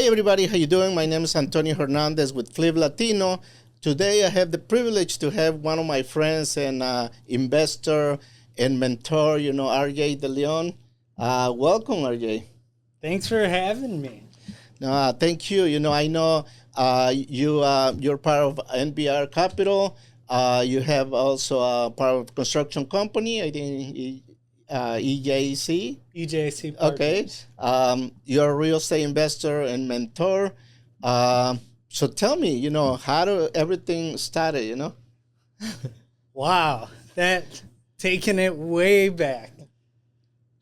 Hi, everybody. How you doing? My name is Antonio Hernandez with Fliplatino. Today, I have the privilege to have one of my friends and investor and mentor, RJ De Leon. Welcome, RJ. Thanks for having me. Thank you. I know you're part of NBR Capital. You have also part of construction company. I think EJC. EJC Okay. Partners. You're a real estate investor and mentor. So tell me, how do everything started, Wow, that taking it way back.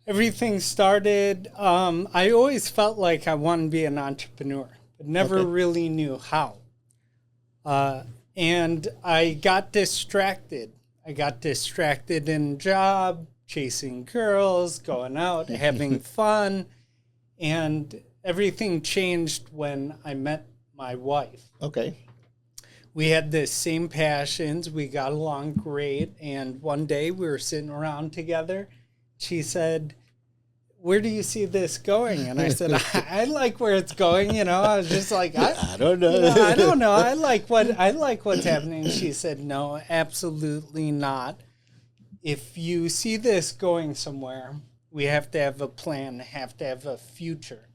Everything started, I always felt like I wanted to be an entrepreneur, but never really knew how. And I got distracted. I got distracted in job, chasing girls, going out, having fun. And everything changed when I met my wife. Okay. We had the same passions. We got along great. And one day we were sitting around together. She said, "Where do you see this going?" And I said, I like where it's going. I was just like, I don't know. I don't know. I like what's happening. She said, "No, absolutely not. If you see this going somewhere, we have to have a plan, have to have a future."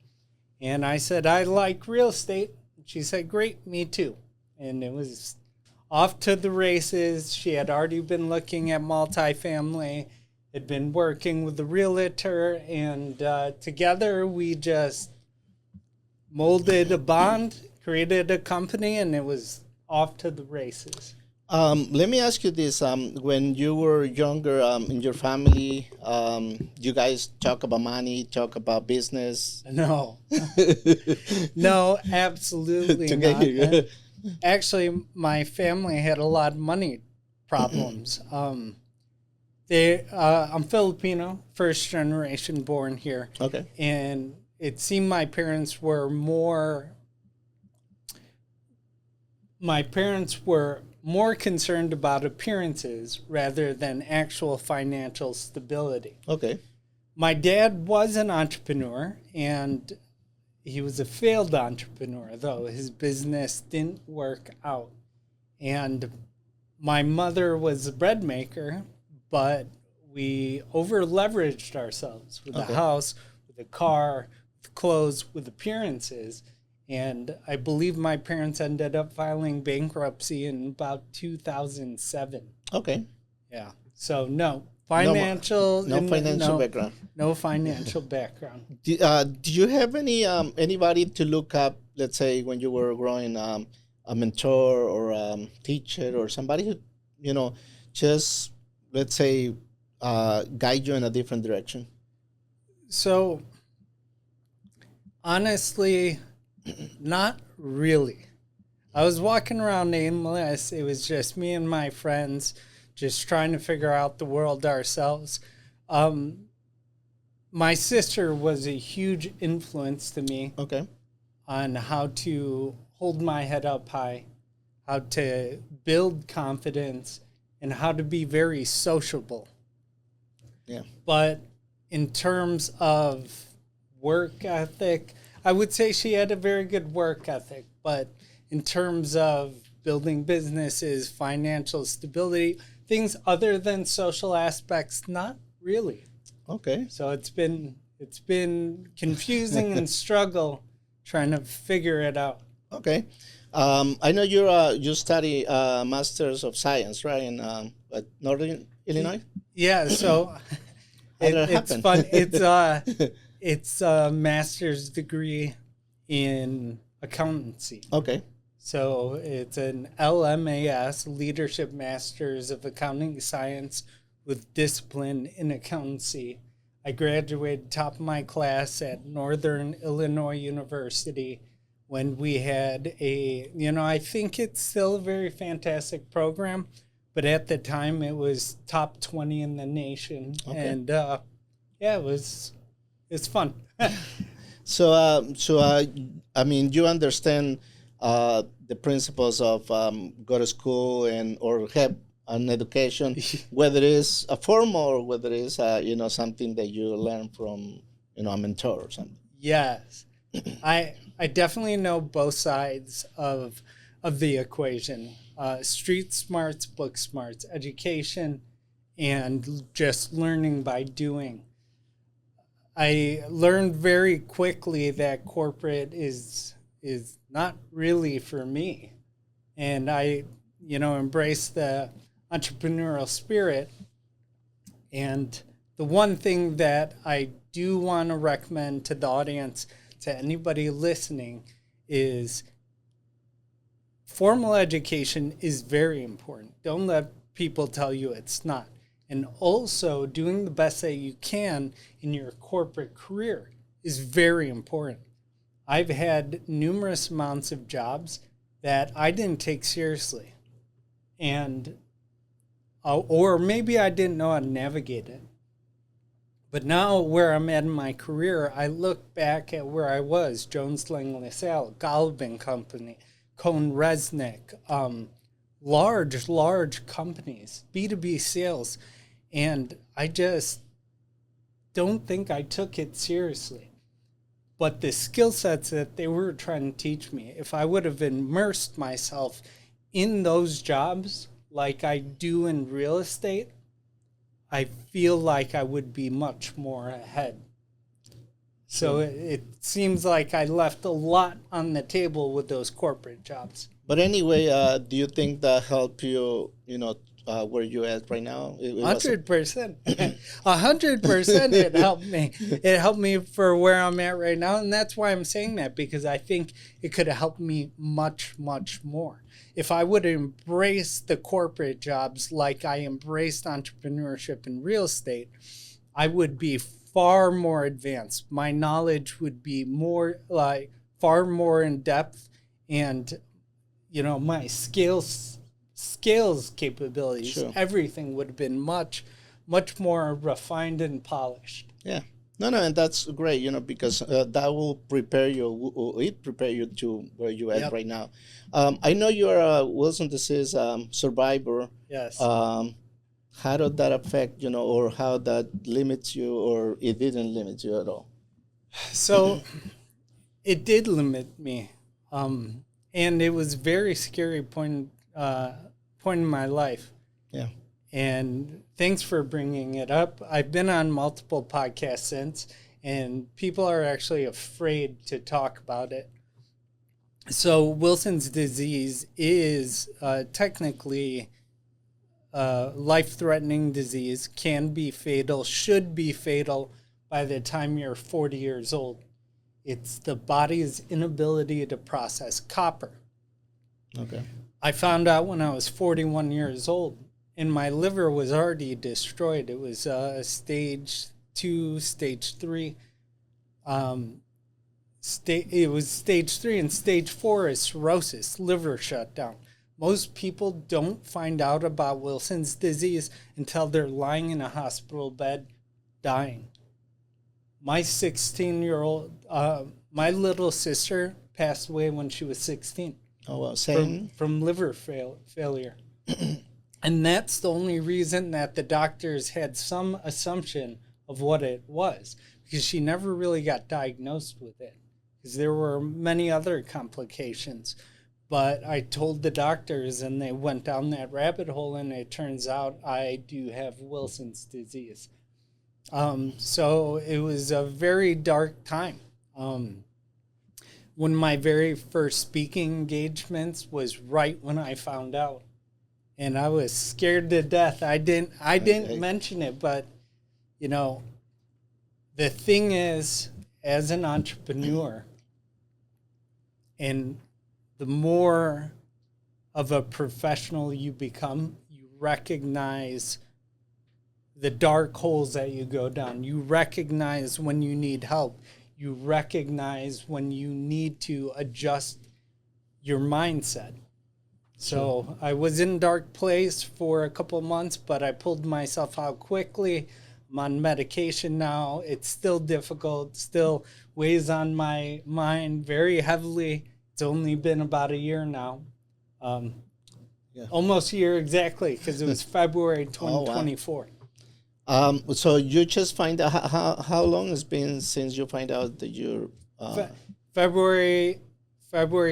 And I said, "I like real estate." She said, "Great, me too." And it was off to the races. She had already been looking at multifamily, had been working with the realtor, and together we just molded a bond, created a company, and it was off to the races. Let me ask you this. When you were younger in your family, you guys talk about money, talk about business? No. No, absolutely not. Actually, my family had a lot of money problems. I'm Filipino, first generation born here. Okay. And it seemed my parents were more concerned about appearances rather than actual financial stability. Okay. My dad was an entrepreneur, and he was a failed entrepreneur, though his business didn't work out. And my mother was a bread maker, but we over-leveraged ourselves with a house, with a car, with clothes, with appearances. And I believe my parents ended up filing bankruptcy in about 2007. Okay. Yeah. So no financial background. No financial background. Do you have anybody to look up? Let's say when you were growing, a mentor or teacher or somebody who, just let's say guide you in a different direction. So honestly, not really. I was walking around aimless. It was just me and my friends, just trying to figure out the world ourselves. My sister was a huge influence to me. Okay. On how to hold my head up high, how to build confidence, and how to be very sociable. Yeah. But in terms of work ethic, I would say she had a very good work ethic. But in terms of building businesses, financial stability, things other than social aspects, not really. Okay. So it's been confusing and struggle trying to figure it out. Okay. I know you study Masters of Science, right, in at Northern Illinois? Yeah, so it's fun. It's a master's degree in accountancy. Okay. So it's an LMAS, Leadership Masters of Accounting Science with discipline in accountancy. I graduated top of my class at Northern Illinois University when we had I think it's still a very fantastic program, but at the time it was top 20 in the nation. Okay. And it's fun. So you understand the principles of go to school or have an education, whether it's a formal or whether it's something that you learn from a mentor or something. Yes, I definitely know both sides of the equation. Street smarts, book smarts, education, and just learning by doing. I learned very quickly that corporate is not really for me. And I, embrace the entrepreneurial spirit. And the one thing that I do want to recommend to the audience, to anybody listening, is formal education is very important. Don't let people tell you it's not. And also, doing the best that you can in your corporate career is very important. I've had numerous amounts of jobs that I didn't take seriously. And, or maybe I didn't know how to navigate it. But now where I'm at in my career, I look back at where I was, Jones Lang LaSalle, Galvin Company, Cohn Resnick, large companies, B2B sales. And I just don't think I took it seriously. But the skill sets that they were trying to teach me, if I would have immersed myself in those jobs like I do in real estate, I feel like I would be much more ahead. So it seems like I left a lot on the table with those corporate jobs. But anyway, do you think that helped you, where you at right now? 100%. 100% it helped me. It helped me for where I'm at right now. And that's why I'm saying that, because I think it could have helped me much, much more. If I would have embraced the corporate jobs like I embraced entrepreneurship in real estate, I would be far more advanced. My knowledge would be far more in depth, and my skills capabilities, sure, everything would have been much more refined and polished. Yeah. No, and that's great, because that will prepare you to where you're at, yep, right now. I know you're a Wilson disease survivor. Yes. How did that affect, or how that limits you, or it didn't limit you at all? So it did limit me. And it was a very scary point in my life. Yeah. And thanks for bringing it up. I've been on multiple podcasts since, and people are actually afraid to talk about it. So Wilson's disease is technically a life-threatening disease, can be fatal, should be fatal by the time you're 40 years old. It's the body's inability to process copper. Okay. I found out when I was 41 years old, and my liver was already destroyed. It was stage 2, stage 3. It was stage 3, and stage 4 is cirrhosis, liver shutdown. Most people don't find out about Wilson's disease until they're lying in a hospital bed dying. My 16-year-old, my little sister passed away when she was 16. Oh, well, same. From liver failure. And that's the only reason that the doctors had some assumption of what it was, because she never really got diagnosed with it, because there were many other complications. But I told the doctors, and they went down that rabbit hole, and it turns out I do have Wilson's disease. So it was a very dark time. One of my very first speaking engagements was right when I found out, and I was scared to death. I didn't mention it, but the thing is, as an entrepreneur, and the more of a professional you become, you recognize the dark holes that you go down. You recognize when you need help. You recognize when you need to adjust your mindset. So I was in a dark place for a couple of months, but I pulled myself out quickly. I'm on medication now. It's still difficult, still weighs on my mind very heavily. It's only been about a year now. Almost a year exactly, because it was February 2024. Oh, wow. So you just find out how long it's been since you find out that you're February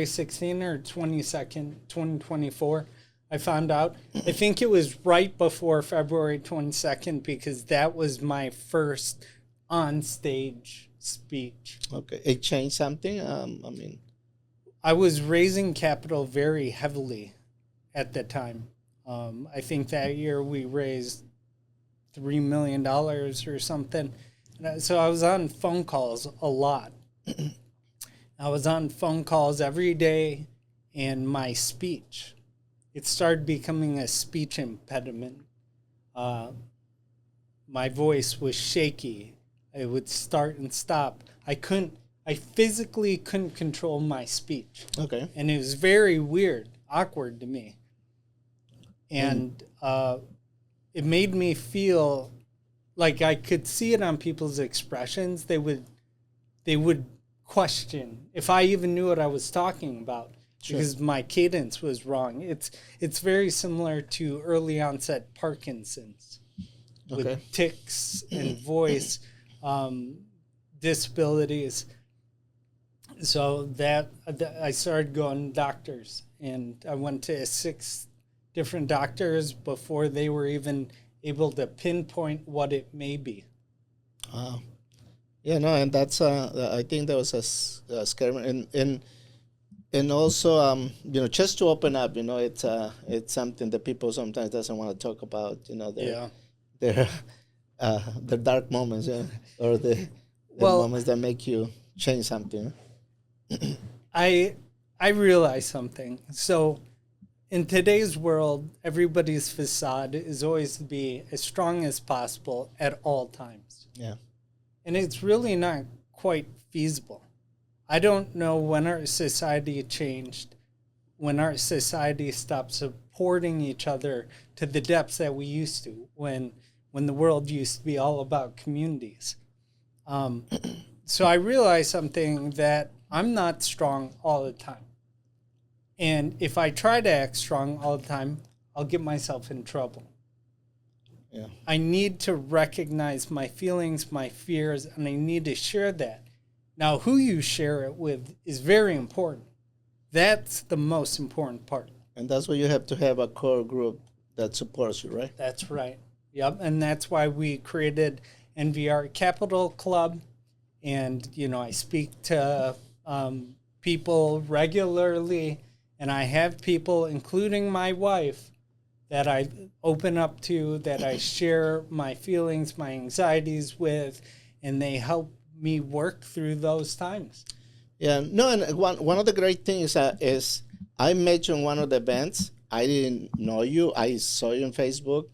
16 or 22nd, 2024, I found out. I think it was right before February 22nd because that was my first on-stage speech. Okay. It changed something? I was raising capital very heavily at the time. I think that year we raised $3 million or something. So I was on phone calls a lot. I was on phone calls every day, and my speech, it started becoming a speech impediment. My voice was shaky. It would start and stop. I physically couldn't control my speech. Okay. And it was very weird, awkward to me. And it made me feel like I could see it on people's expressions. They would question if I even knew what I was talking about. Sure. Because my cadence was wrong. It's very similar to early onset Parkinson's with tics and voice disabilities. So that I started going to doctors, and I went to 6 different doctors before they were even able to pinpoint what it may be. Yeah, no, and that's I think that was a scary, and also just to open up, it's something that people sometimes doesn't want to talk about, their dark moments, or the moments that make you change something. I realized something. So in today's world, everybody's facade is always to be as strong as possible at all times. Yeah. And it's really not quite feasible. I don't know when our society changed, when our society stopped supporting each other to the depths that we used to, when the world used to be all about communities. So I realized something, that I'm not strong all the time. And if I try to act strong all the time, I'll get myself in trouble. Yeah. I need to recognize my feelings, my fears, and I need to share that. Now, who you share it with is very important. That's the most important part. And that's why you have to have a core group that supports you, right? That's right. Yep. And that's why we created NVR Capital Club. And, I speak to people regularly, and I have people, including my wife, that I open up to, that I share my feelings, my anxieties with, and they help me work through those times. Yeah, no, and one of the great things is I met you in one of the events. I didn't know you. I saw you on Facebook.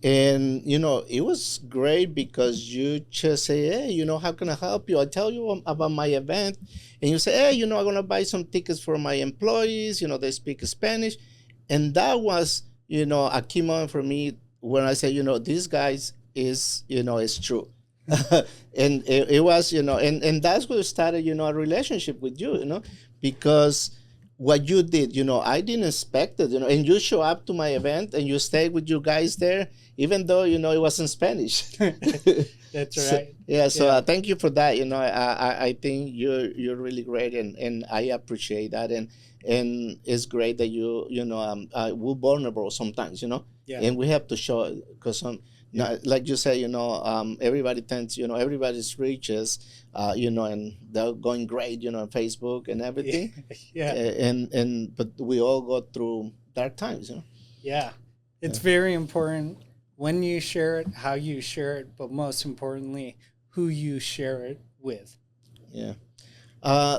And, it was great because you just say, hey, how can I help you? I tell you about my event. And you say, hey, I'm going to buy some tickets for my employees. They speak Spanish. And that was, a key moment for me when I say, these guys is true. And it was, and that's what started, a relationship with you, because what you did, I didn't expect it, and you show up to my event and you stay with you guys there, even though, it was in Spanish. That's so, right. Yeah. So thank you for that. I think you're really great, and I appreciate that. And it's great that we're vulnerable sometimes, and we have to show it, because like you say, everybody tends, everybody's riches, and they're going great, on Facebook and everything. Yeah. But we all go through dark times, Yeah. It's very important when you share it, how you share it, but most importantly, who you share it with. Yeah.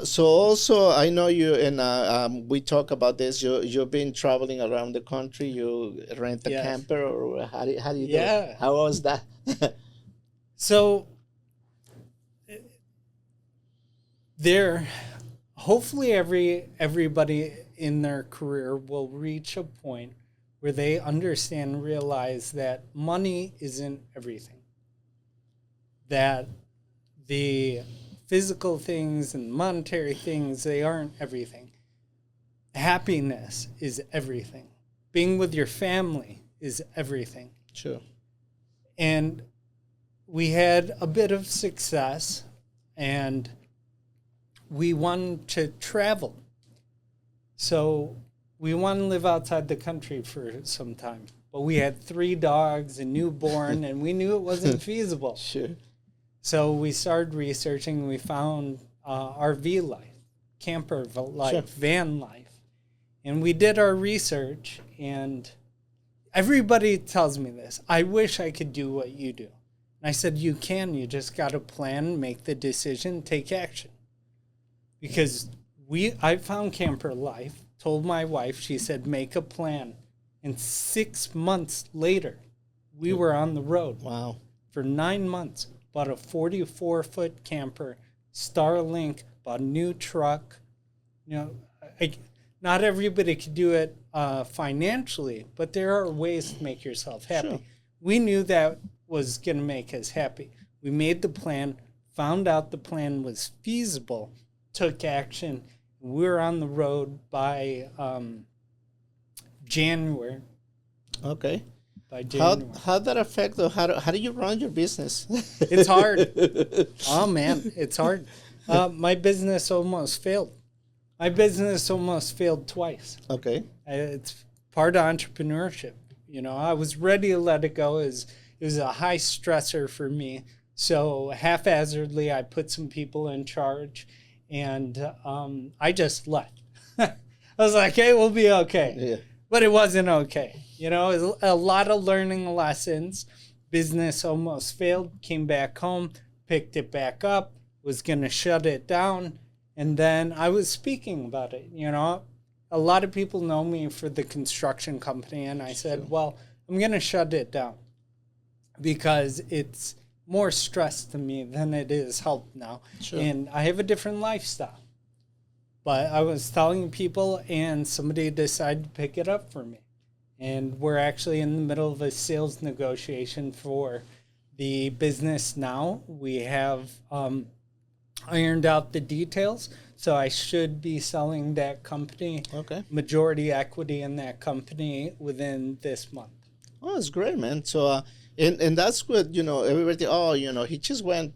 So also, I know you, and we talk about this. You've been traveling around the country. You rent a camper, or how do you do it? How was that? So hopefully everybody in their career will reach a point where they understand and realize that money isn't everything. That the physical things and monetary things, they aren't everything. Happiness is everything. Being with your family is everything. Sure. And we had a bit of success, and we wanted to travel. So we wanted to live outside the country for some time. But we had 3 dogs, a newborn, and we knew it wasn't feasible. Sure. So we started researching, and we found RV life, camper life, Sure. van life. And we did our research, and everybody tells me this. I wish I could do what you do. And I said, you can. You just got to plan, make the decision, take action. Because I found camper life, told my wife, she said, make a plan. And 6 months later, we were on the road. Wow. For 9 months. Bought a 44-foot camper, Starlink, bought a new truck. You know, not everybody could do it financially, but there are ways to make yourself happy. Sure. We knew that was going to make us happy. We made the plan, found out the plan was feasible, took action. We were on the road by January. Okay. By January. How that affect, or how do you run your business? It's hard. Oh, man, it's hard. My business almost failed. My business almost failed twice. Okay. It's part of entrepreneurship. You know, I was ready to let it go. It was a high stressor for me. So haphazardly, I put some people in charge, and I just left. I was like, hey, we'll be okay. Yeah. But it wasn't okay. You know, it was a lot of learning lessons. Business almost failed, came back home, picked it back up, was going to shut it down. And then I was speaking about it. You know, a lot of people know me for the construction company. And I said, well, I'm going to shut it down because it's more stress to me than it is help now. Sure. And I have a different lifestyle. But I was telling people, and somebody decided to pick it up for me. And we're actually in the middle of a sales negotiation for the business now. We have ironed out the details, so I should be selling that company, majority equity in that company within this month. Oh, it's great, man. So, and that's what, you know, everybody, oh, you know, he just went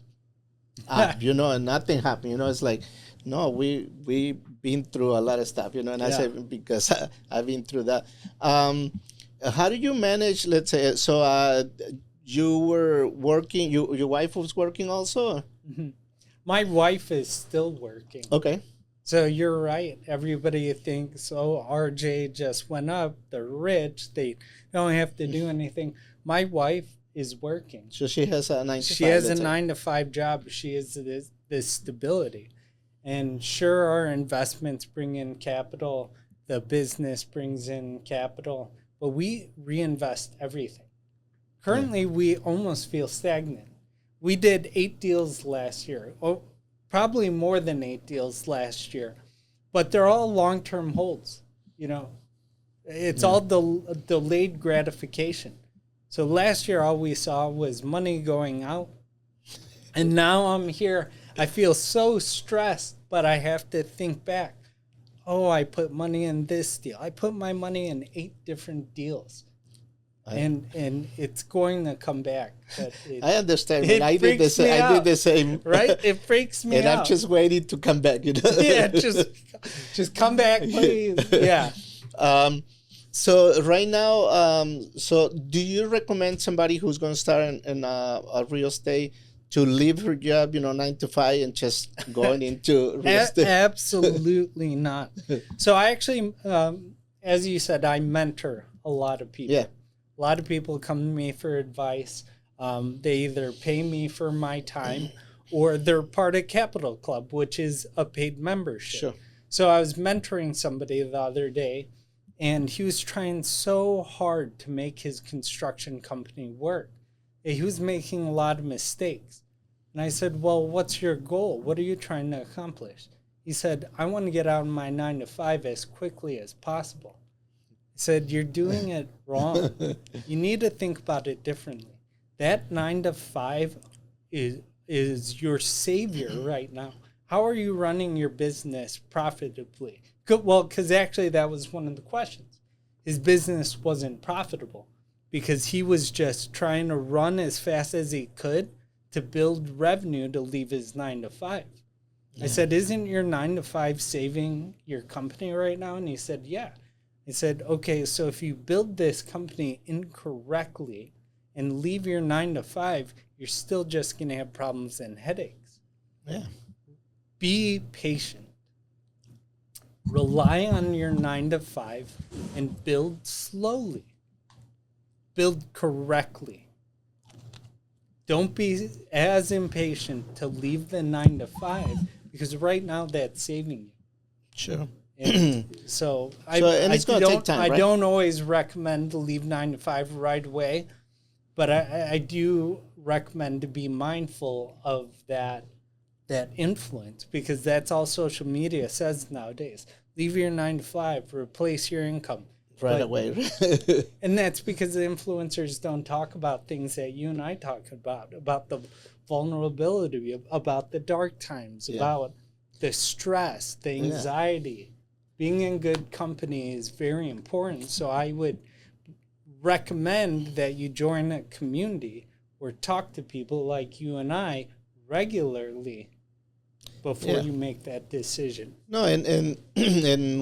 up, you know, and nothing happened. You know, it's like, no, we been through a lot of stuff, you know, and I said, because I've been through that. How do you manage, let's say, so you were working, your wife was working also? Mm-hmm. My wife is still working. Okay. So you're right. Everybody thinks, oh, RJ just went up. They're rich. They don't have to do anything. My wife is working. So she has a 9 to 5. She has a 9 to 5 job. She has this stability. And sure, our investments bring in capital. The business brings in capital. But we reinvest everything. Currently, we almost feel stagnant. We did 8 deals last year. Oh, probably more than 8 deals last year. But they're all long-term holds. You know, it's all delayed gratification. So last year, all we saw was money going out. And now I'm here. I feel so stressed, but I have to think back. Oh, I put money in this deal. I put my money in 8 different deals. And it's going to come back. But I understand. Man. I did the same. Right? It freaks me out. And I'm just waiting to come back, you know? Yeah, just come back, please. Yeah. So right now, so do you recommend somebody who's going to start in a real estate to leave her job, you know, 9 to 5 and just going into real estate? Absolutely not. So I actually, as you said, I mentor a lot of people. Yeah. A lot of people come to me for advice. They either pay me for my time or they're part of Capital Club, which is a paid membership. Sure. So I was mentoring somebody the other day, and he was trying so hard to make his construction company work. He was making a lot of mistakes. And I said, well, what's your goal? What are you trying to accomplish? He said, I want to get out of my 9 to 5 as quickly as possible. I said, you're doing it wrong. You need to think about it differently. That 9 to 5 is your savior right now. How are you running your business profitably? Well, because actually that was one of the questions. His business wasn't profitable because he was just trying to run as fast as he could to build revenue to leave his 9 to 5. I said, isn't your 9 to 5 saving your company right now? And he said, yeah. I said, okay, so if you build this company incorrectly and leave your 9 to 5, you're still just going to have problems and headaches. Yeah. Be patient. Rely on your 9 to 5 and build slowly. Build correctly. Don't be as impatient to leave the 9 to 5 because right now that's saving you. Sure. And it's going to take time, right? I don't always recommend to leave 9 to 5 right away, but I do recommend to be mindful of that influence, because that's all social media says nowadays. Leave your 9 to 5, replace your income. Right away. And that's because the influencers don't talk about things that you and I talk about the vulnerability, about the dark times, about the stress, the anxiety. Being in good company is very important. So I would recommend that you join a community or talk to people like you and I regularly before you make that decision. No, and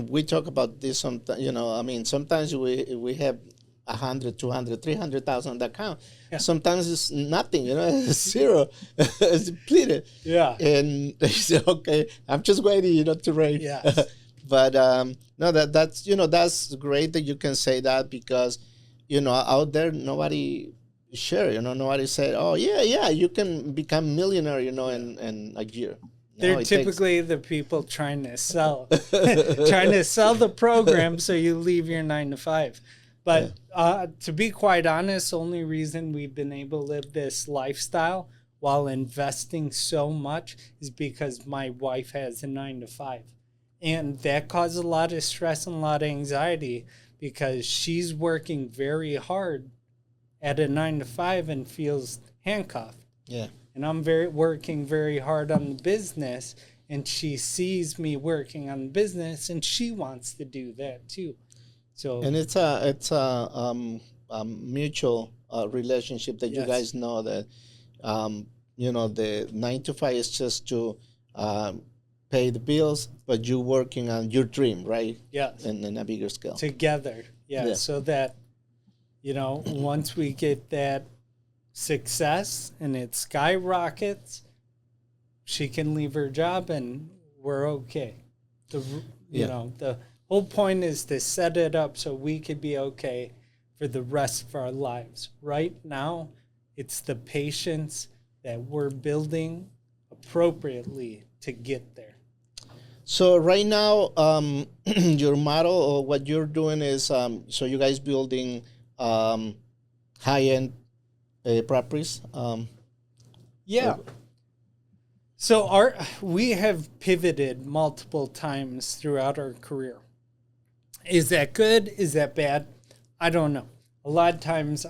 we talk about this sometimes. I mean, sometimes we have 100, 200, 300,000 on the account. Yeah. Sometimes it's nothing. It's zero. It's depleted. Yeah. And they say, okay, I'm just waiting, to raise. Yes. But no, that's great that you can say that, because out there nobody share. Nobody said, oh yeah, you can become millionaire, in a year. They're typically the people trying to sell the program so you leave your 9 to 5. But to be quite honest, the only reason we've been able to live this lifestyle while investing so much is because my wife has a 9 to 5. And that causes a lot of stress and a lot of anxiety, because she's working very hard at a 9 to 5 and feels handcuffed. Yeah. And I'm working very hard on the business, and she sees me working on the business, and she wants to do that too. So, and it's a mutual relationship that you guys know that the 9 to 5 is just to pay the bills, but you're working on your dream, right? Yes. In a bigger scale. Together, so that once we get that success and it skyrockets, she can leave her job and we're okay. The whole point is to set it up so we could be okay for the rest of our lives. Right now, it's the patience that we're building appropriately to get there. So right now, your model or what you're doing is, so you guys building high-end properties. So we have pivoted multiple times throughout our career. Is that good? Is that bad? I don't know. A lot of times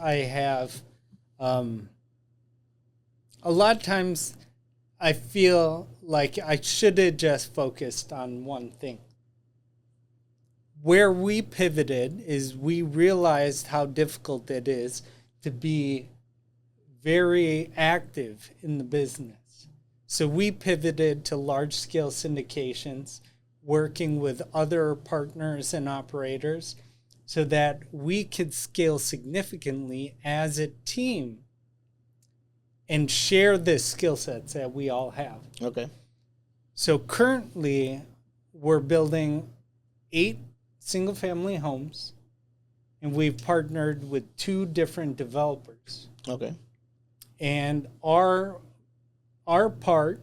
I feel like I should have just focused on one thing. Where we pivoted is we realized how difficult it is to be very active in the business. So we pivoted to large-scale syndications, working with other partners and operators so that we could scale significantly as a team and share the skill sets that we all have. Okay. So currently, we're building 8 single-family homes, and we've partnered with 2 different developers. Okay. And our part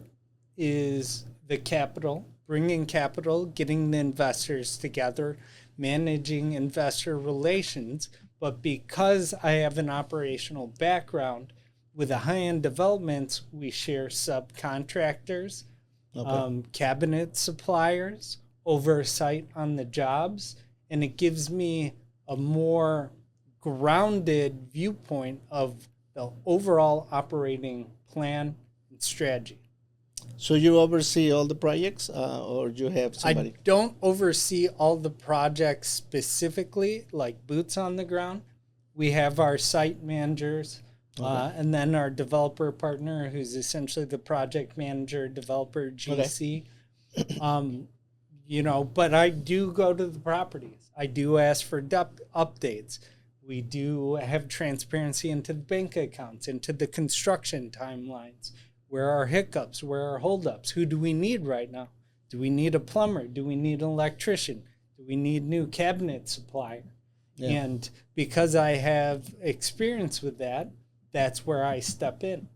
is the capital, bringing capital, getting the investors together, managing investor relations. But because I have an operational background, with the high-end developments, we share subcontractors, cabinet suppliers, oversight on the jobs, and it gives me a more grounded viewpoint of the overall operating plan and strategy. So you oversee all the projects, or you have somebody? I don't oversee all the projects specifically, like boots on the ground. We have our site managers, Okay. And then our developer partner, who's essentially the project manager, developer, Okay. GC. But I do go to the properties. I do ask for updates. We do have transparency into the bank accounts, into the construction timelines. Where are hiccups? Where are holdups? Who do we need right now? Do we need a plumber? Do we need an electrician? Do we need new cabinet supplier? Yeah. And because I have experience with that, that's where I step in.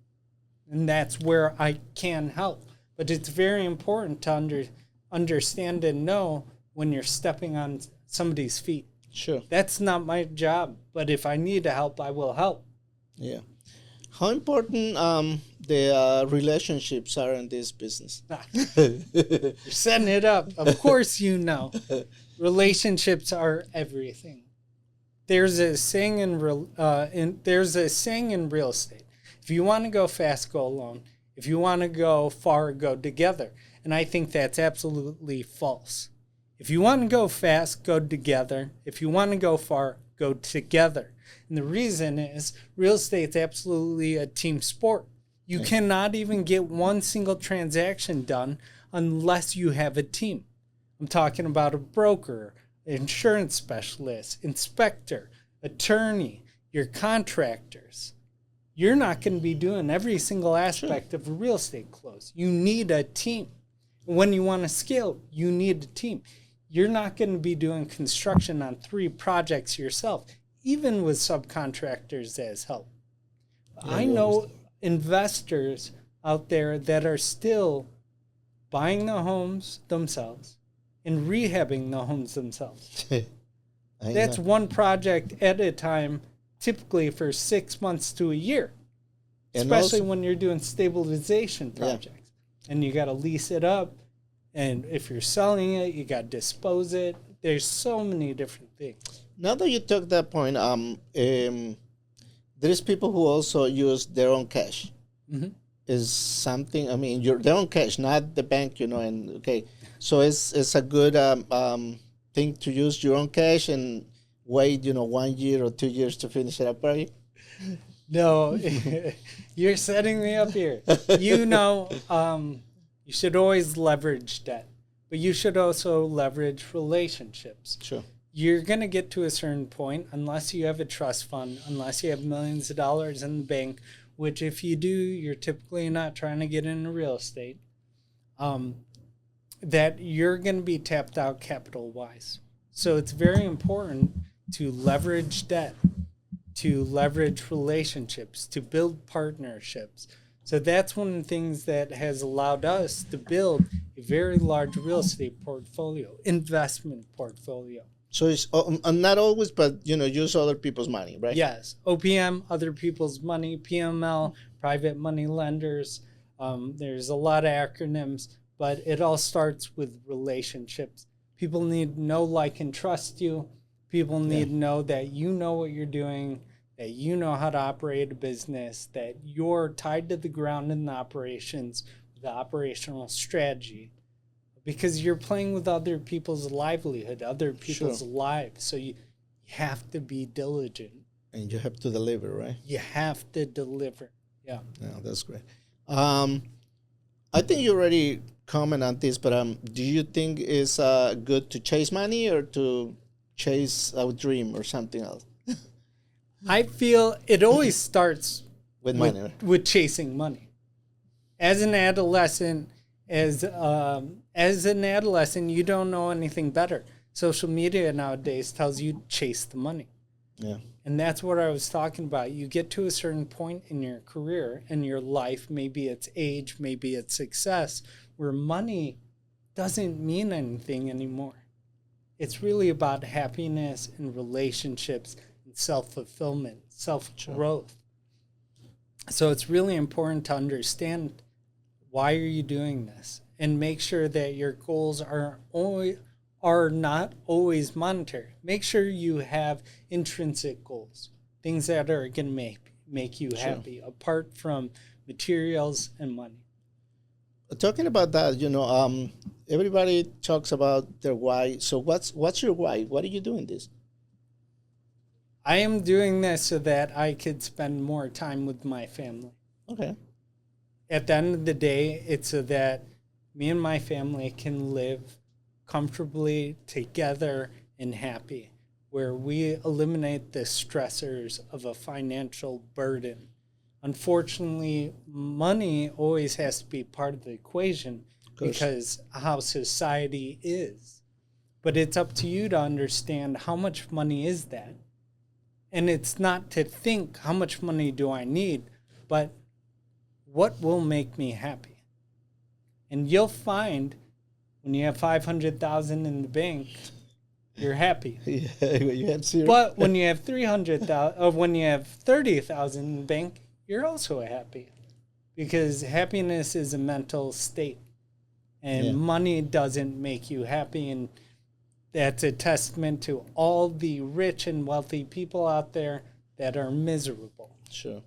And that's where I can help. But it's very important to understand and know when you're stepping on somebody's feet. Sure. That's not my job, but if I need to help, I will help. Yeah. How important the relationships are in this business? You're setting it up. Of course you know. Relationships are everything. There's a saying in real estate. If you want to go fast, go alone. If you want to go far, go together. And I think that's absolutely false. If you want to go fast, go together. If you want to go far, go together. And the reason is real estate's absolutely a team sport. You cannot even get one single transaction done unless you have a team. I'm talking about a broker, insurance specialist, inspector, attorney, your contractors. You're not going to be doing every single aspect of a real estate close. You need a team. When you want to scale, you need a team. You're not going to be doing construction on 3 projects yourself, even with subcontractors as help. Yeah, I know investors out there that are still buying the homes themselves and rehabbing the homes themselves. That's one project at a time, typically for 6 months to a year, especially when you're doing stabilization projects. And you got to lease it up. And if you're selling it, you got to dispose it. There's so many different things. Now that you took that point, there's people who also use their own cash. Mm-hmm. Is something, I mean, their own cash, not the bank, and okay. So it's a good thing to use your own cash and wait, 1 year or 2 years to finish it up, right? No, you're setting me up here. You should always leverage debt, but you should also leverage relationships. Sure. You're going to get to a certain point, unless you have a trust fund, unless you have millions of dollars in the bank, which if you do, you're typically not trying to get into real estate, that you're going to be tapped out capital-wise. So it's very important to leverage debt, to leverage relationships, to build partnerships. So that's one of the things that has allowed us to build a very large real estate portfolio, investment portfolio. So it's not always, but use other people's money, right? Yes, OPM, other people's money, PML, private money lenders. There's a lot of acronyms, but it all starts with relationships. People need to know, like, and trust you. People need to know that you know what you're doing, that you know how to operate a business, that you're tied to the ground in the operations, the operational strategy, because you're playing with other people's livelihood, other people's lives. So you have to be diligent. And you have to deliver, right? You have to deliver. Yeah. Yeah, that's great. I think you already comment on this, but do you think it's good to chase money or to chase a dream or something else? I feel it always starts with money, right? with chasing money. As an adolescent, you don't know anything better. Social media nowadays tells you chase the money. Yeah. And that's what I was talking about. You get to a certain point in your career, in your life, maybe it's age, maybe it's success, where money doesn't mean anything anymore. It's really about happiness and relationships and self-fulfillment, self-growth. So it's really important to understand, why are you doing this? And make sure that your goals are not always monetary. Make sure you have intrinsic goals, things that are going to make you happy, apart from materials and money. Talking about that, everybody talks about their why. So what's your why? What are you doing this? I am doing this so that I could spend more time with my family. Okay. At the end of the day, it's so that me and my family can live comfortably together and happy, where we eliminate the stressors of a financial burden. Unfortunately, money always has to be part of the equation because how society is. But it's up to you to understand how much money is that. And it's not to think how much money do I need, but what will make me happy? And you'll find when you have 500,000 in the bank, you're happy. Yeah, you had zero. But when you have 300,000 or when you have 30,000 in the bank, you're also happy. Because happiness is a mental state. And money doesn't make you happy, and that's a testament to all the rich and wealthy people out there that are miserable. Sure.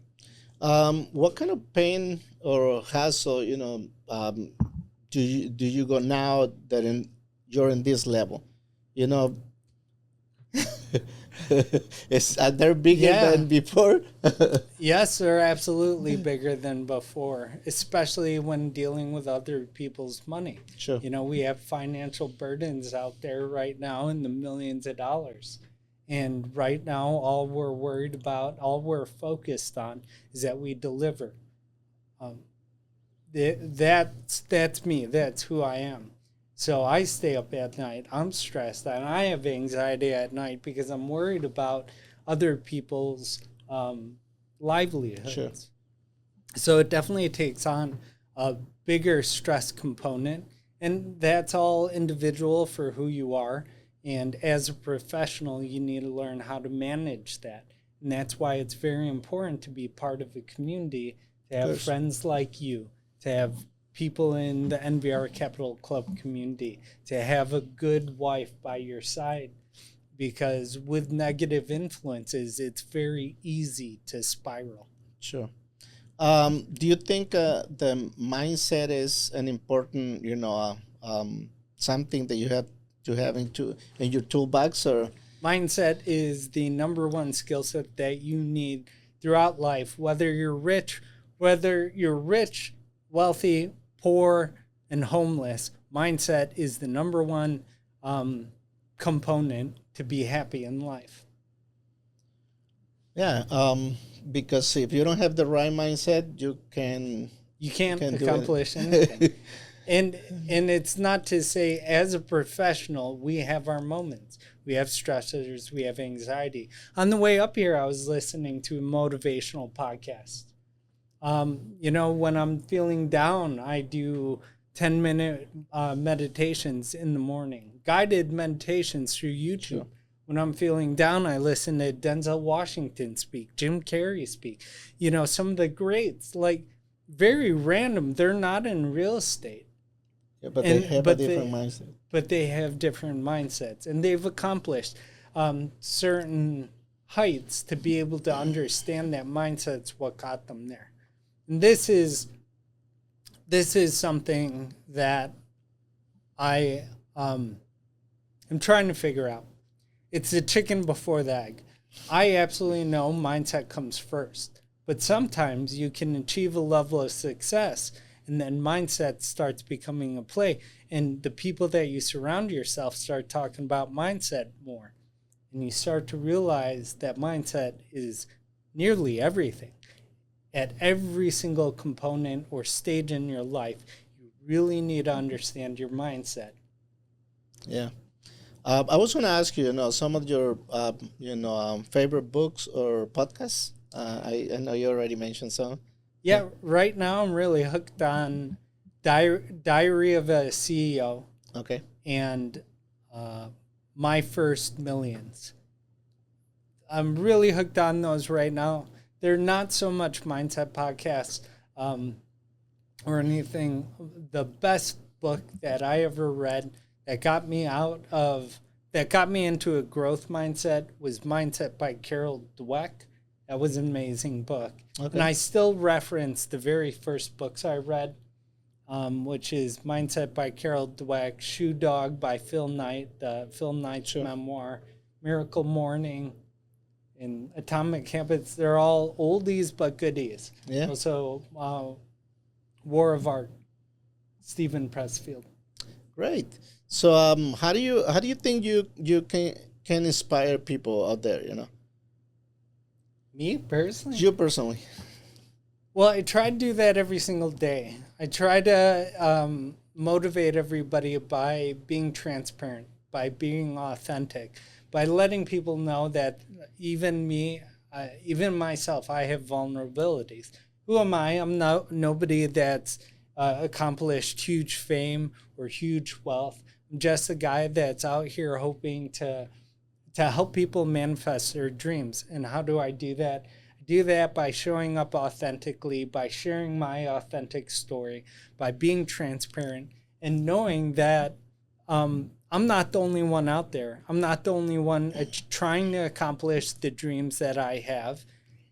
What kind of pain or hassle, do you go now that you're in this level? You know, are they bigger than before? Yes, they're absolutely bigger than before, especially when dealing with other people's money. Sure. We have financial burdens out there right now in the millions of dollars. And right now, all we're worried about, all we're focused on is that we deliver. That's me. That's who I am. So I stay up at night. I'm stressed, and I have anxiety at night because I'm worried about other people's livelihoods. Sure. So it definitely takes on a bigger stress component, and that's all individual for who you are. And as a professional, you need to learn how to manage that. And that's why it's very important to be part of a community, to have friends like you, to have people in the NVR Capital Club community, to have a good wife by your side. Because with negative influences, it's very easy to spiral. Sure. Do you think the mindset is an important, something that you have to have in your toolbox? Or mindset is the number one skill set that you need throughout life, whether you're rich, wealthy, poor, and homeless. Mindset is the number one component to be happy in life. Yeah, because if you don't have the right mindset, you can't accomplish anything. And it's not to say, as a professional, we have our moments. We have stressors. We have anxiety. On the way up here, I was listening to a motivational podcast. When I'm feeling down, I do 10-minute meditations in the morning, guided meditations through YouTube. Sure. When I'm feeling down, I listen to Denzel Washington speak, Jim Carrey speak. Some of the greats, like very random. They're not in real estate. Yeah, but they have a different mindset. But they have different mindsets, and they've accomplished certain heights to be able to understand that mindset's what got them there. And this is something that I am trying to figure out. It's the chicken before the egg. I absolutely know mindset comes first, but sometimes you can achieve a level of success and then mindset starts becoming a play, and the people that you surround yourself start talking about mindset more, and you start to realize that mindset is nearly everything. At every single component or stage in your life, you really need to understand your mindset. Yeah. I was going to ask you, some of your, favorite books or podcasts. I know you already mentioned some. Yeah, right now I'm really hooked on Diary of a CEO. Okay. And My First Millions. I'm really hooked on those right now. They're not so much mindset podcasts or anything. The best book that I ever read that got me into a growth mindset was Mindset by Carol Dweck. That was an amazing book. Okay. And I still reference the very first books I read, which is Mindset by Carol Dweck, Shoe Dog by Phil Knight, Phil Knight's memoir, Miracle Morning, And Atomic Habits, they're all oldies but goodies. Yeah. Also, War of Art, Stephen Pressfield. Great. So how do you think you can inspire people out there? Me personally? You personally. Well, I try to do that every single day. I try to motivate everybody by being transparent, by being authentic, by letting people know that even me, even myself, I have vulnerabilities. Who am I? I'm nobody that's accomplished huge fame or huge wealth. I'm just a guy that's out here hoping to help people manifest their dreams. And how do I do that? I do that by showing up authentically, by sharing my authentic story, by being transparent, and knowing that I'm not the only one out there. I'm not the only one trying to accomplish the dreams that I have.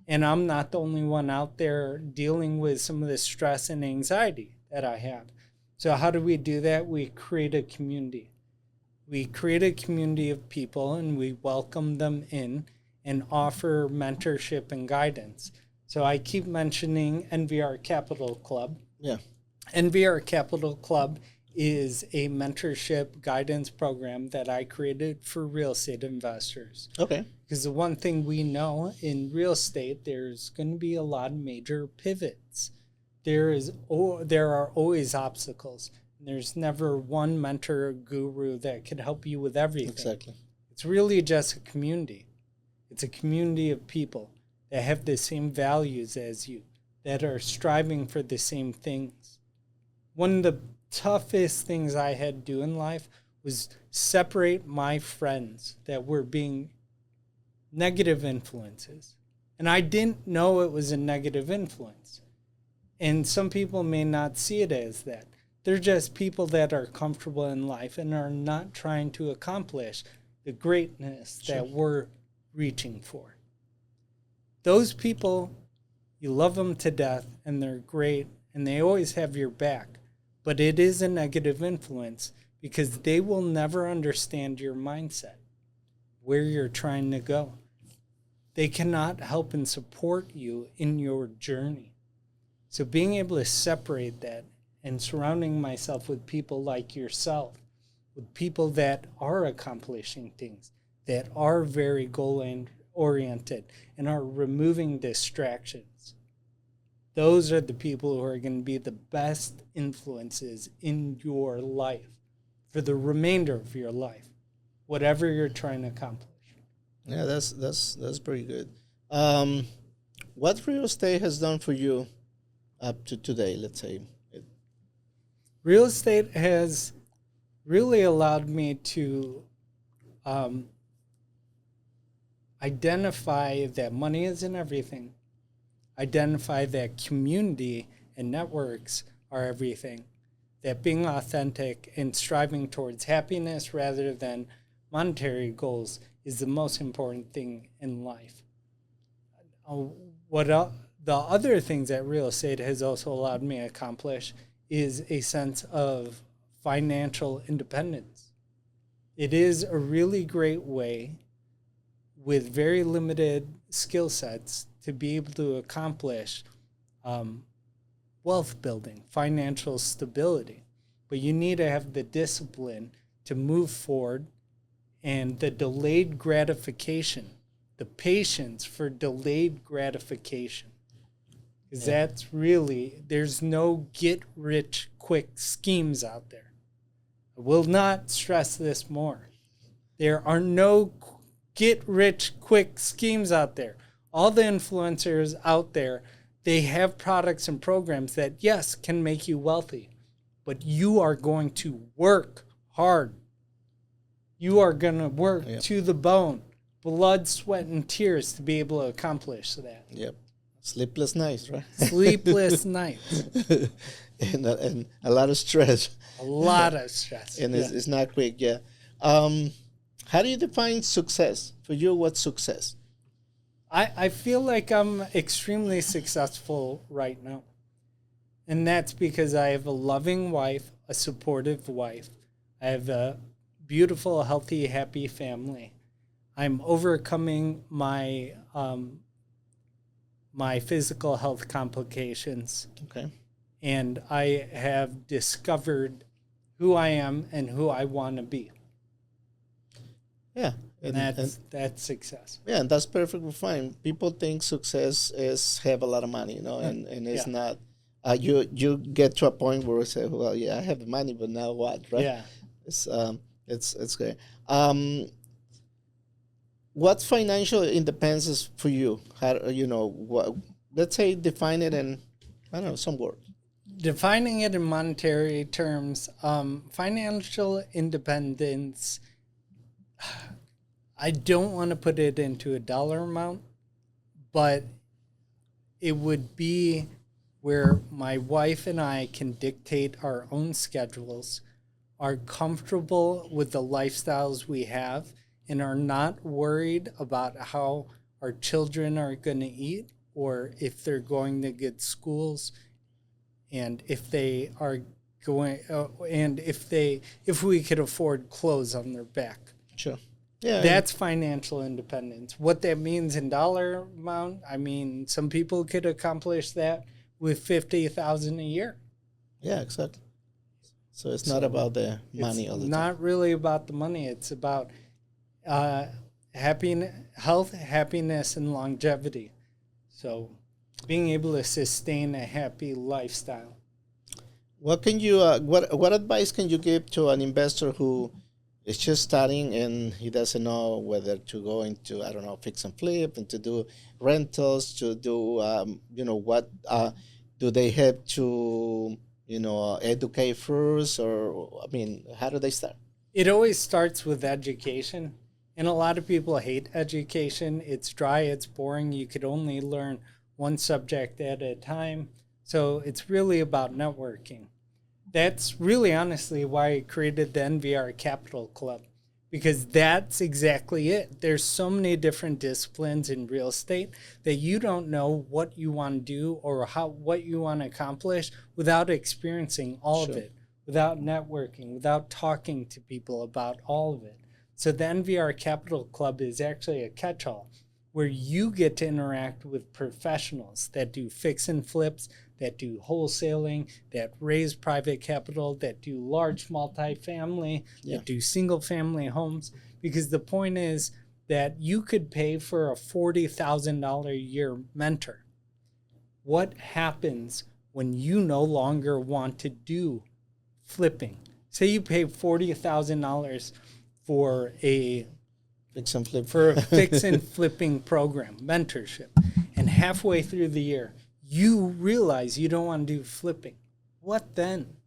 And I'm not the only one out there dealing with some of the stress and anxiety that I have. So how do we do that? We create a community. We create a community of people and we welcome them in and offer mentorship and guidance. So I keep mentioning NVR Capital Club. Yeah. NVR Capital Club is a mentorship guidance program that I created for real estate investors. Okay. Because the one thing we know in real estate, there's going to be a lot of major pivots. There are always obstacles. There's never one mentor or guru that can help you with everything. Exactly. It's really just a community. It's a community of people that have the same values as you, that are striving for the same things. One of the toughest things I had to do in life was separate my friends that were being negative influences. And I didn't know it was a negative influence. And some people may not see it as that. They're just people that are comfortable in life and are not trying to accomplish the greatness that we're reaching for. Those people, you love them to death and they're great and they always have your back. But it is a negative influence because they will never understand your mindset, where you're trying to go. They cannot help and support you in your journey. So being able to separate that and surrounding myself with people like yourself, with people that are accomplishing things, that are very goal-oriented and are removing distractions. Those are the people who are going to be the best influences in your life for the remainder of your life, whatever you're trying to accomplish. Yeah, that's pretty good. What real estate has done for you up to today, let's say? Real estate has really allowed me to identify that money isn't everything, identify that community and networks are everything, that being authentic and striving towards happiness rather than monetary goals is the most important thing in life. The other things that real estate has also allowed me to accomplish is a sense of financial independence. It is a really great way with very limited skill sets to be able to accomplish wealth building, financial stability. But you need to have the discipline to move forward and the delayed gratification, the patience for delayed gratification. Because that's really, there's no get-rich-quick schemes out there. I will not stress this more. There are no get-rich-quick schemes out there. All the influencers out there, they have products and programs that, yes, can make you wealthy. But you are going to work hard. You are going to work to the bone, blood, sweat, and tears to be able to accomplish that. Yep. Sleepless nights, right? Sleepless nights. and a lot of stress. A lot of stress. And it's not quick, yeah. How do you define success? For you, what's success? I feel like I'm extremely successful right now. And that's because I have a loving wife, a supportive wife. I have a beautiful, healthy, happy family. I'm overcoming my my physical health complications. Okay. And I have discovered who I am and who I want to be. Yeah. And that's success. Yeah, and that's perfectly fine. People think success is have a lot of money, and it's not. You get to a point where you say, well, yeah, I have the money, but now what, right? Yeah. It's great. What's financial independence for you? How what? Let's say define it in, I don't know, some words. Defining it in monetary terms, financial independence, I don't want to put it into a dollar amount, but it would be where my wife and I can dictate our own schedules, are comfortable with the lifestyles we have, and are not worried about how our children are going to eat or if they're going to good schools, and if they are going, and if we could afford clothes on their back. Sure. Yeah. That's financial independence. What that means in dollar amount, I mean, some people could accomplish that with $50,000 a year. Yeah, exactly. So it's not about the money all the time. It's not really about the money. It's about health, happiness, and longevity. So being able to sustain a happy lifestyle. What can you what advice can you give to an investor who is just starting and he doesn't know whether to go into, I don't know, fix and flip, and to do rentals, to do what do they have to educate first, or I mean, how do they start? It always starts with education, and a lot of people hate education. It's dry, it's boring. You could only learn one subject at a time. So it's really about networking. That's really honestly why I created the NVR Capital Club, because that's exactly it. There's so many different disciplines in real estate that you don't know what you want to do or what you want to accomplish without experiencing all of it, without networking, without talking to people about all of it. So the NVR Capital Club is actually a catch-all where you get to interact with professionals that do fix and flips, that do wholesaling, that raise private capital, that do large multifamily, that do single family homes. Because the point is that you could pay for a $40,000 a year mentor. What happens when you no longer want to do flipping? Say you pay $40,000 for a fix and flip, for a fix and flipping program, mentorship, and halfway through the year you realize you don't want to do flipping. What then?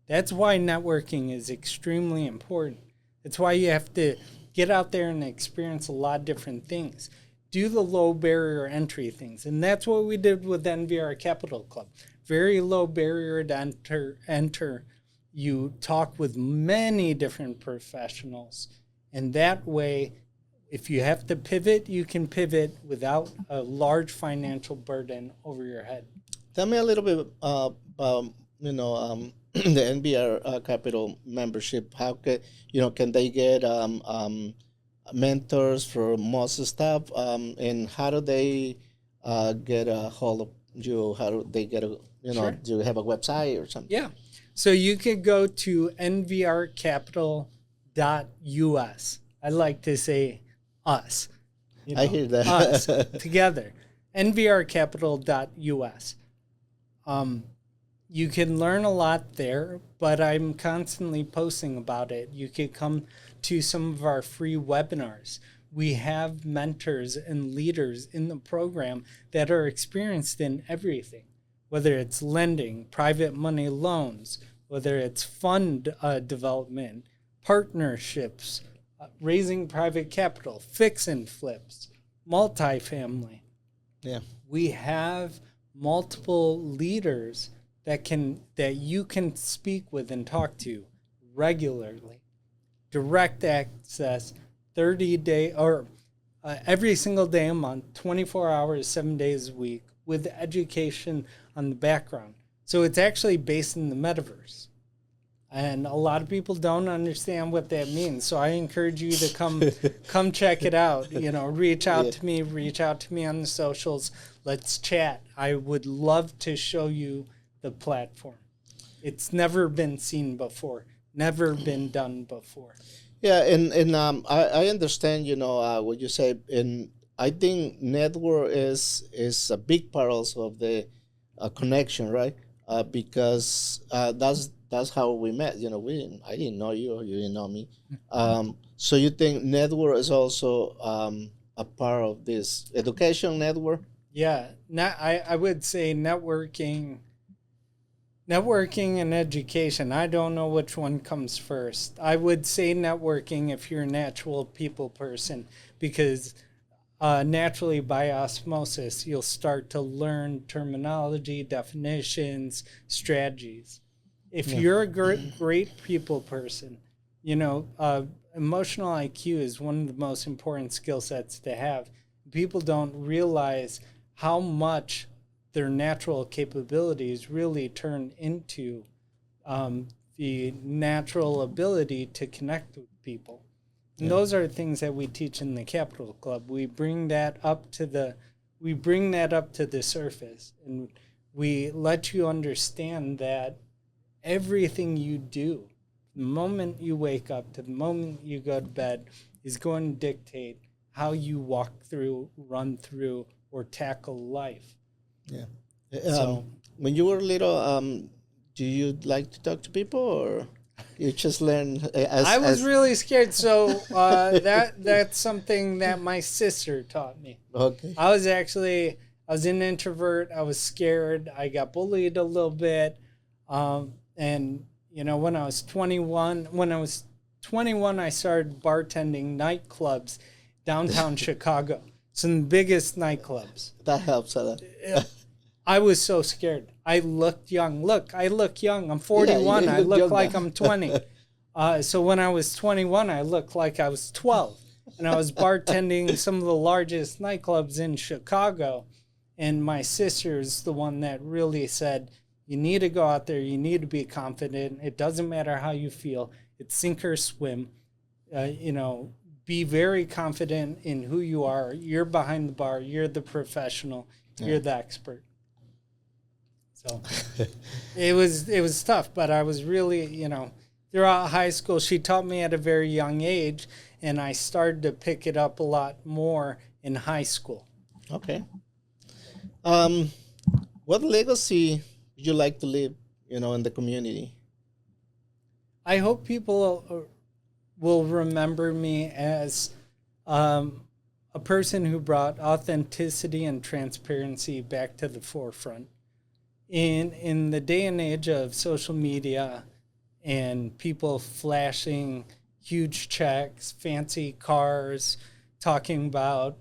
That's why networking is extremely important. That's why you have to get out there and experience a lot of different things. Do the low barrier entry things. And that's what we did with NVR Capital Club. Very low barrier to enter. You talk with many different professionals. And that way, if you have to pivot, you can pivot without a large financial burden over your head. Tell me a little bit about the NBR Capital membership. How can they get mentors for most stuff, and how do they get a hold of you? How do they get do you have a website or something? Yeah, so you could go to nvrcapital.us. I like to say us. I hear that. Us together. nvrcapital.us. You can learn a lot there, but I'm constantly posting about it. You could come to some of our free webinars. We have mentors and leaders in the program that are experienced in everything, whether it's lending, private money loans, whether it's fund development, partnerships, raising private capital, fix and flips, multifamily. Yeah. We have multiple leaders that you can speak with and talk to regularly. Direct access, 30-day or every single day a month, 24 hours, 7 days a week, with education on the background. So it's actually based in the metaverse. And a lot of people don't understand what that means. So I encourage you to come check it out. Reach out to me, on the socials. Let's chat. I would love to show you the platform. It's never been seen before, never been done before. Yeah, and I understand, what you say, and I think network is a big part also of the connection, right? Because that's how we met. I didn't know you, you didn't know me. So you think network is also a part of this education network? Yeah, I would say networking and education. I don't know which one comes first. I would say networking if you're a natural people person, because naturally by osmosis, you'll start to learn terminology, definitions, strategies. If you're a great people person, emotional IQ is one of the most important skill sets to have. People don't realize how much their natural capabilities really turn into the natural ability to connect with people. And those are things that we teach in the Capital Club. We bring that up to the surface, and we let you understand that everything you do, the moment you wake up to the moment you go to bed, is going to dictate how you walk through, run through, or tackle life. Yeah. So When you were little, do you like to talk to people, or you just learn I was really scared. So that's something that my sister taught me. Okay. I was an introvert. I was scared. I got bullied a little bit. And when I was 21, I started bartending nightclubs downtown Chicago. Some of the biggest nightclubs. That helps a lot. I was so scared. I looked young. Look, I look young. I'm 41. Yeah, I look like now. I'm 20. So when I was 21, I looked like I was 12. And I was bartending some of the largest nightclubs in Chicago. And my sister's the one that really said, you need to go out there. You need to be confident. It doesn't matter how you feel. It's sink or swim. Be very confident in who you are. You're behind the bar. You're the professional. You're the expert. So it was tough, but I was really, throughout high school, she taught me at a very young age, and I started to pick it up a lot more in high school. Okay. What legacy would you like to leave, in the community? I hope people will remember me as a person who brought authenticity and transparency back to the forefront. In the day and age of social media and people flashing huge checks, fancy cars, talking about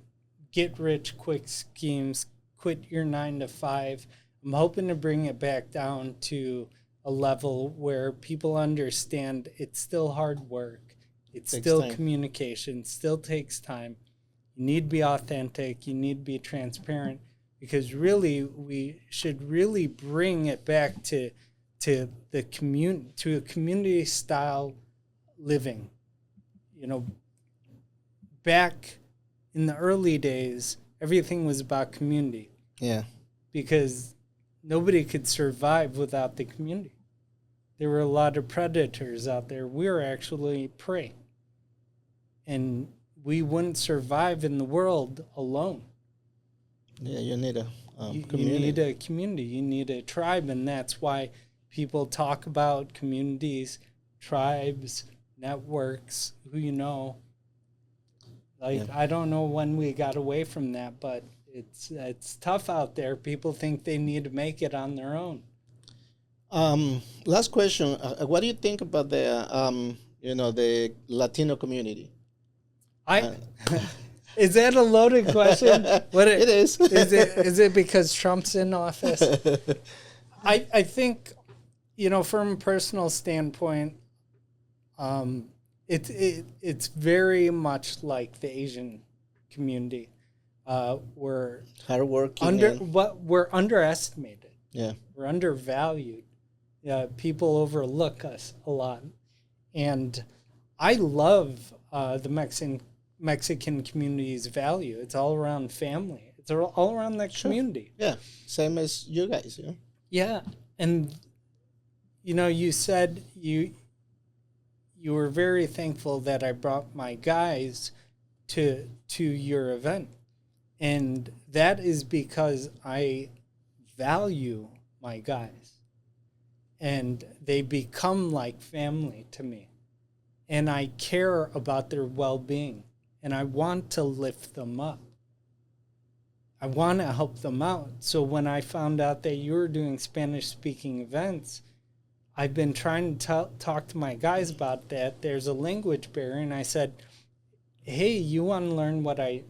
get rich quick schemes, quit your 9 to 5, I'm hoping to bring it back down to a level where people understand it's still hard work. It's still time. Communication, still takes time. You need to be authentic. You need to be transparent, because really we should really bring it back to a community style living. Back in the early days, everything was about community. Yeah. Because nobody could survive without the community. There were a lot of predators out there. We were actually prey. And we wouldn't survive in the world alone. Yeah, you need a community. You need a community. You need a tribe. And that's why people talk about communities, tribes, networks, who you know. I don't know when we got away from that, but it's tough out there. People think they need to make it on their own. Last question. What do you think about the Latino community? Is that a loaded question? It is. Is it because Trump's in office? I think, from a personal standpoint, it's very much like the Asian community. We're hardworking. we're underestimated. Yeah, we're undervalued. Yeah, people overlook us a lot. And I love the Mexican community's value. It's all around family. It's all around that Sure. community. Yeah, same as you guys. Yeah. Yeah. And you said you were very thankful that I brought my guys to your event. And that is because I value my guys. And they become like family to me. And I care about their well-being. And I want to lift them up. I want to help them out. So when I found out that you were doing Spanish-speaking events, I've been trying to talk to my guys about that. There's a language barrier. And I said, hey, you want to learn what I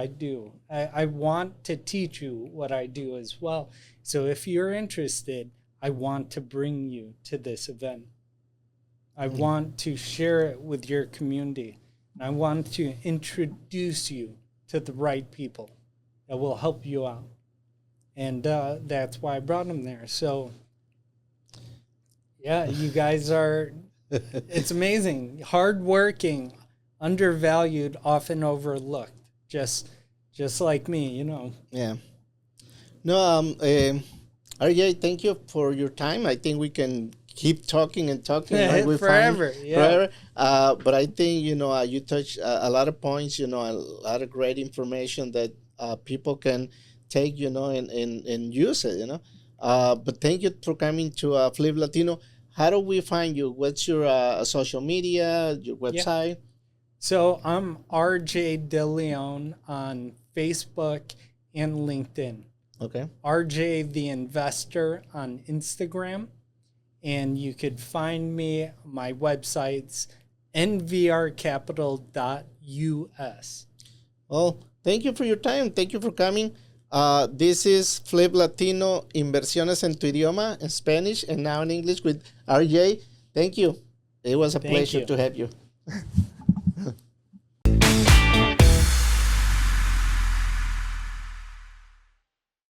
do? I want to teach you what I do as well. So if you're interested, I want to bring you to this event. I want to share it with your community. And I want to introduce you to the right people that will help you out. And that's why I brought them there. So, yeah, you guys are, it's amazing. Hardworking, undervalued, often overlooked. Just like me, Yeah. No, RJ, thank you for your time. I think we can keep talking and talking. Right? Forever, Forever. But I think, you touched a lot of points, a lot of great information that people can take, and use it, But thank you for coming to Flip Latino. How do we find you? What's your social media, your website? Yeah. So I'm RJ De Leon on Facebook and LinkedIn. Okay. RJ the Investor on Instagram. And you could find me, my website's nvrcapital.us. Well, thank you for your time. Thank you for coming. This is Flip Latino, Inversiones en tu idioma, in Spanish, and now in English with RJ. Thank you. It was a pleasure to have you.